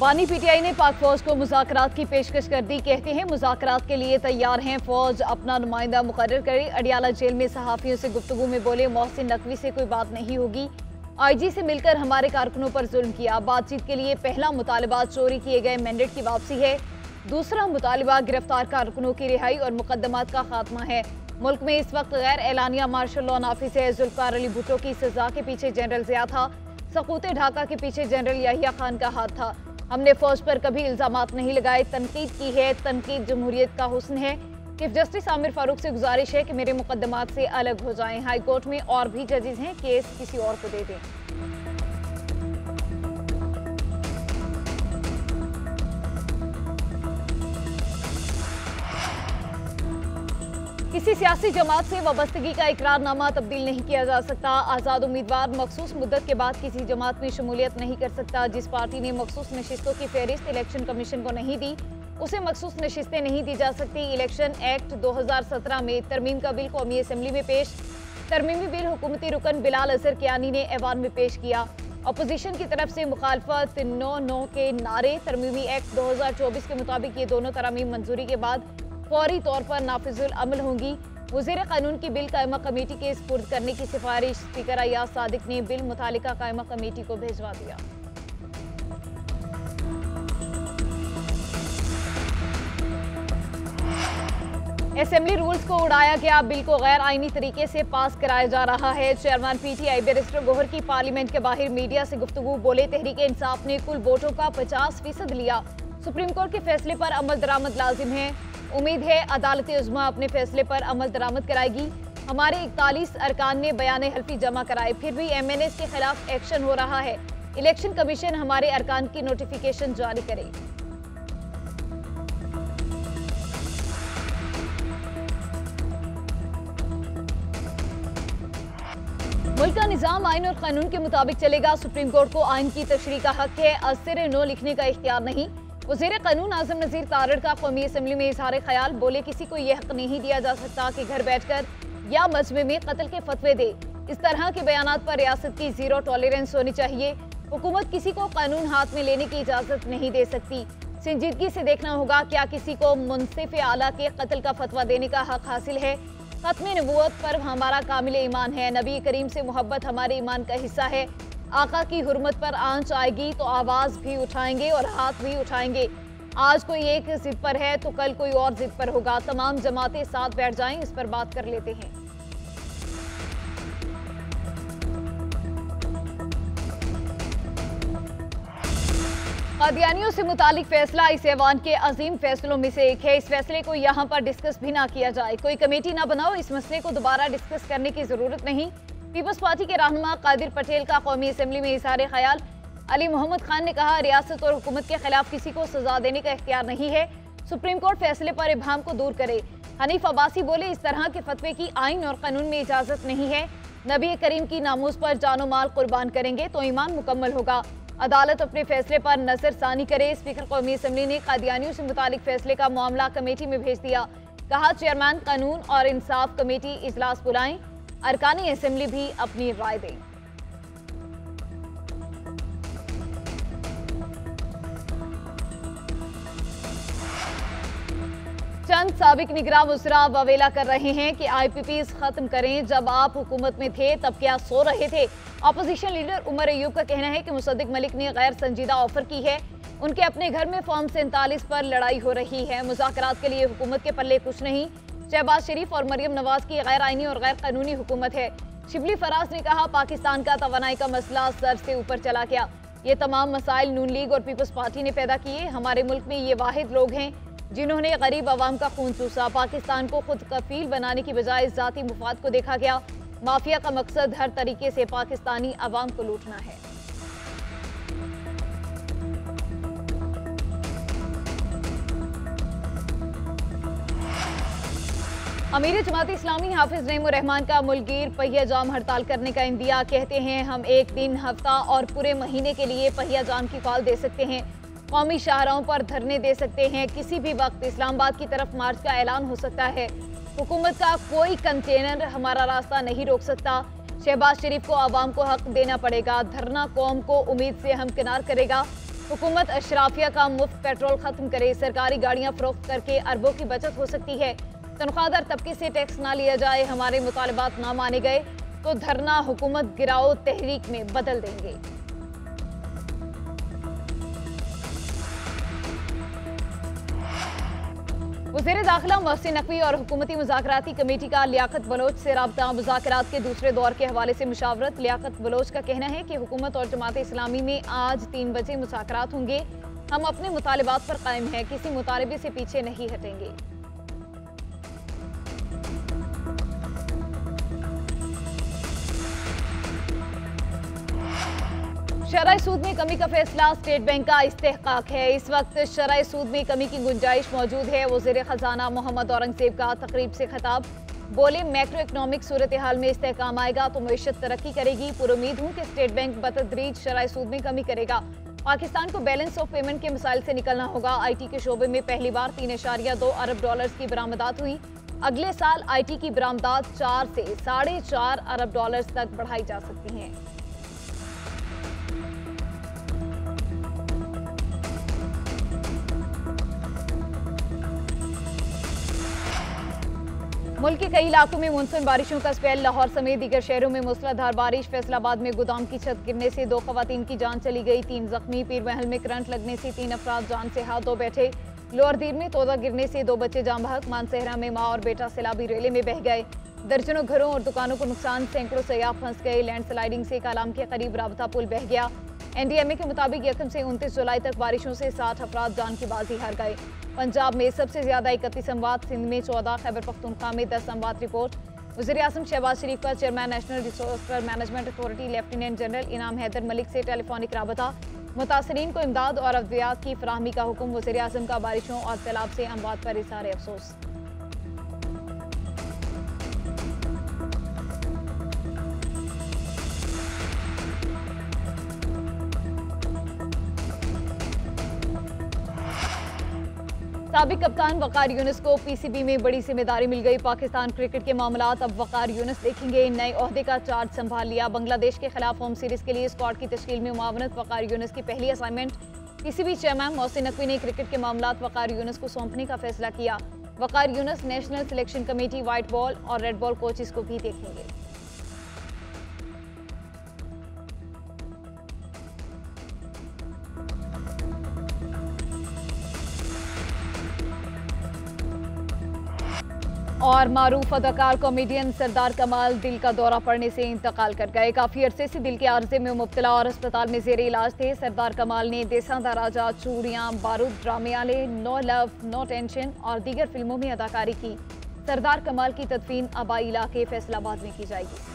बानी पीटीआई ने पाक फौज को मुज़ाकरात की पेशकश कर दी। कहते हैं मुज़ाकरात के लिए तैयार हैं, फौज अपना नुमाइंदा मुकर्रर करे। अडियाला जेल में सहाफ़ियों से गुफ्तगू में बोले मोहसिन नकवी से कोई बात नहीं होगी, आईजी से मिलकर हमारे कारकुनों पर जुल्म किया। बातचीत के लिए पहला मुतालबा चोरी किए गए मैंडेट की वापसी है, दूसरा मुतालबा गिरफ्तार कारकुनों की रिहाई और मुकदमात का खात्मा है। मुल्क में इस वक्त गैर एलानिया मार्शल लॉ नाफिज है। जुल्फकार अली भुट्टो की सजा के पीछे जनरल ज़िया था, सकूते ढाका के पीछे जनरल याहिया खान का हाथ था। हमने फौज पर कभी इल्जामात नहीं लगाए, तनकीद की है। तनकीद जमहूरियत का हुस्न है। चीफ जस्टिस आमिर फारूक से गुजारिश है कि मेरे मुकदमात से अलग हो जाएं। हाई कोर्ट में और भी जजेस हैं, केस किसी और को दे दें। किसी सियासी जमात से वाबस्तगी का इकरारनामा तब्दील नहीं किया जा सकता। आज़ाद उम्मीदवार मखसूस मुद्दत के बाद किसी जमात में शमूलियत नहीं कर सकता। जिस पार्टी ने मखसूस नशिस्तों की फहरिस्त इलेक्शन कमीशन को नहीं दी, उसे मखसूस नशिस्तें नहीं दी जा सकती। इलेक्शन एक्ट 2017 में तरमीम का बिल कौमी असम्बली में पेश। तरमीमी बिल हुकूमती रुकन बिलाल अजहर कियानी ने ऐवान में पेश किया। अपोजिशन की तरफ से मुखालफत, नो के नारे। तरमीमी एक्ट 2024 के मुताबिक ये दोनों तरामीम मंजूरी के बाद फौरी तौर पर नाफिजुल अमल होंगी। वज़ीर कानून की बिल कायमा कमेटी के सुपुर्द करने की सिफारिश स्पीकर अयाज सादिक ने बिल मुतालिका कायमा कमेटी को भिजवा दिया। असेंबली रूल्स को उड़ाया गया, बिल को गैर आईनी तरीके से पास कराया जा रहा है। चेयरमैन पीटीआई बैरिस्टर गोहर की पार्लियामेंट के बाहर मीडिया से गुफ्तगू, बोले तहरीक इंसाफ ने कुल वोटों का 50% लिया। सुप्रीम कोर्ट के फैसले पर अमल दरामद लाजिम है। उम्मीद है अदालत उज़्मा अपने फैसले पर अमल दरामद कराएगी। हमारे 41 अरकान ने बयान हल्फी जमा कराए, फिर भी MNAs के खिलाफ एक्शन हो रहा है। इलेक्शन कमीशन हमारे अरकान की नोटिफिकेशन जारी करे। मुल्क का निज़ाम आइन और कानून के मुताबिक चलेगा। सुप्रीम कोर्ट को आइन की तशरीह का हक है, अस्सरे नो लिखने का इख्तियार नहीं। वज़ीर कानून आज़म नज़ीर तारड़ का कौमी असम्बली में इजहार ख्याल, बोले किसी को यह हक नहीं दिया जा सकता कि घर बैठकर या मजमे में कत्ल के फतवे दे। इस तरह के बयानात पर रियासत की जीरो टॉलरेंस होनी चाहिए। हुकूमत किसी को कानून हाथ में लेने की इजाज़त नहीं दे सकती। संजीदगी से देखना होगा क्या किसी को मुंसिफ आला के कत्ल का फतवा देने का हक हासिल है। खत्म नबूवत पर हमारा कामिल ईमान है। नबी करीम से मोहब्बत हमारे ईमान का हिस्सा है। आका की हुर्मत पर आंच आएगी तो आवाज भी उठाएंगे और हाथ भी उठाएंगे। आज कोई एक जिद पर है तो कल कोई और जिद पर होगा। तमाम जमातें साथ बैठ जाएं, इस पर बात कर लेते हैं। कादियानियों से मुतालिक फैसला इस ऐवान के अजीम फैसलों में से एक है। इस फैसले को यहाँ पर डिस्कस भी ना किया जाए, कोई कमेटी ना बनाओ, इस मसले को दोबारा डिस्कस करने की जरूरत नहीं। पीपल्स पार्टी के रहनुमा कादिर पटेल का कौमी असम्बली में इजहार ख्याल। अली मोहम्मद खान ने कहा, रियासत और हुकूमत के खिलाफ किसी को सजा देने का इख्तियार नहीं है। सुप्रीम कोर्ट फैसले पर इबहम को दूर करे। हनीफ अब्बासी बोले, इस तरह के फतवे की आइन और कानून में इजाजत नहीं है। नबी करीम की नामूस पर जानो माल कुर्बान करेंगे तो ईमान मुकम्मल होगा। अदालत अपने फैसले पर नजरसानी करे। स्पीकर कौमी असम्बली ने कादियानियों से मुतालिक फैसले का मामला कमेटी में भेज दिया। कहा, चेयरमैन कानून और इंसाफ कमेटी इजलास बुलाएं, अरकानी असम्बली भी अपनी राय दें। चंद साबिक निगरान वज़रा ववेला कर रहे हैं कि IPPs खत्म करें। जब आप हुकूमत में थे तब क्या सो रहे थे? अपोजिशन लीडर उमर अयूब का कहना है कि मुसद्दिक मलिक ने गैर संजीदा ऑफर की है। उनके अपने घर में फॉर्म 47 पर लड़ाई हो रही है। मुज़ाकरात के लिए हुकूमत के पल्ले कुछ नहीं। शहबाज शरीफ और मरियम नवाज की गैर आईनी और गैर कानूनी हुकूमत है। शिबली फराज ने कहा, पाकिस्तान का तवानाई का मसला सर से ऊपर चला गया। ये तमाम मसाइल नून लीग और पीपल्स पार्टी ने पैदा किए। हमारे मुल्क में ये वाहिद लोग हैं जिन्होंने गरीब आवाम का खून चूसा। पाकिस्तान को खुद कफील बनाने की बजाय जाती मुफाद को देखा गया। माफिया का मकसद हर तरीके से पाकिस्तानी आवाम को लूटना है। अमीर जमात इस्लामी हाफिज नईमुर रहमान का मुल्कगीर पहिया जाम हड़ताल करने का इंदिया। कहते हैं, हम एक दिन, हफ्ता और पूरे महीने के लिए पहिया जाम की कॉल दे सकते हैं। कौमी शाहराहों पर धरने दे सकते हैं। किसी भी वक्त इस्लामाबाद की तरफ मार्च का ऐलान हो सकता है। हुकूमत का कोई कंटेनर हमारा रास्ता नहीं रोक सकता। शहबाज शरीफ को आवाम को हक देना पड़ेगा। धरना कौम को उम्मीद से हमकिनार करेगा। हुकूमत अशराफिया का मुफ्त पेट्रोल खत्म करे, सरकारी गाड़ियां फरोख्त करके अरबों की बचत हो सकती है। तनख्वाहदार तबके से टैक्स ना लिया जाए, हमारे मुतालबात ना माने गए तो धरना हुकूमत गिराओ तहरीक में बदल देंगे। वज़ीर दाखिला मोहसिन नकवी और हुकूमती मुज़ाकराती कमेटी का लियाकत बलोच से राब्ता, मुज़ाकरात के दूसरे दौर के हवाले से मुशावरत। लियाकत बलोच का कहना है कि हुकूमत और जमात इस्लामी में आज 3 बजे मुज़ाकरात होंगे। हम अपने मुतालिबात पर कायम हैं, किसी मुतालबे से पीछे नहीं हटेंगे। शरह सूद में कमी का फैसला स्टेट बैंक का इस्तेहकाक है। इस वक्त शरह सूद में कमी की गुंजाइश मौजूद है। वज़ीर खजाना मोहम्मद औरंगजेब का तकरीब से खिताब, बोले मैक्रो इकनॉमिक सूरत हाल में इस्तेहकाम आएगा तो मईशत तरक्की करेगी। पुरुमीद हूँ कि स्टेट बैंक बतदरीज शरह सूद में कमी करेगा। पाकिस्तान को बैलेंस ऑफ पेमेंट के मसाइल से निकलना होगा। IT के शोबे में पहली बार $3.2 अरब की बरामदात हुई। अगले साल IT की बरामदात 4 से $4.5 अरब तक बढ़ाई जा सकती हैं। मुल्क के कई इलाकों में मानसून बारिशों का स्पेल, लाहौर समेत दीगर शहरों में मूसलाधार बारिश। फैसलाबाद में गोदाम की छत गिरने से 2 खवातीन की जान चली गई, 3 जख्मी। पीर महल में करंट लगने से 3 अफराद जान से हाथ धो बैठे। लोअर दीर में तोदा गिरने से 2 बच्चे जान बहक। मानसहरा में माँ और बेटा सैलाबी रेले में बह गए। दर्जनों घरों और दुकानों को नुकसान, सैकड़ों सयाह फंस गए। लैंड स्लाइडिंग से कालाम के करीब राबता पुल बह गया। NDMA के मुताबिक 1 से 29 जुलाई तक बारिशों से 60 अफराद जान की बाजी हार गए। पंजाब में सबसे ज्यादा 31 अमवात, सिंध में 14, खैबर पख्तूनख्वा में 10 अमवात रिपोर्ट। वज़ीर आज़म शहबाज शरीफ का chairman national disaster management authority lieutenant general इनाम हैदर मलिक से टेलीफोनिक राबता। मुतासरीन को इमदाद और अद्वियात की फराहमी का हुक्म। वज़ीर आज़म का बारिशों और सैलाब से अमवात पर इज़हार अफसोस। साबिक कप्तान वकार यूनुस को PCB में बड़ी जिम्मेदारी मिल गई। पाकिस्तान क्रिकेट के मामलात अब वकार यूनुस देखेंगे। नए ओहदे का चार्ज संभाल लिया। बांग्लादेश के खिलाफ होम सीरीज के लिए स्क्वाड की तश्कील में मुआवनत, वकार यूनुस की पहली assignment. PCB chairman Mohsin Naqvi ने क्रिकेट के मामलात वकार यूनुस को सौंपने का फैसला किया। Waqar Younis national selection committee white ball और रेड बॉल कोचेस को भी देखेंगे। और मारूफ अदाकार कॉमेडियन सरदार कमाल दिल का दौरा पड़ने से इंतकाल कर गए। काफी अरसे से दिल के आर्जे में मुब्तला और अस्पताल में जेर इलाज थे। सरदार कमाल ने देसा दा राजा, चूड़ियां, बारूद, ड्रामे आले, नो लव नो टेंशन और दीगर फिल्मों में अदाकारी की। सरदार कमाल की तदफीन आबाई इलाके फैसलाबाद में की जाएगी।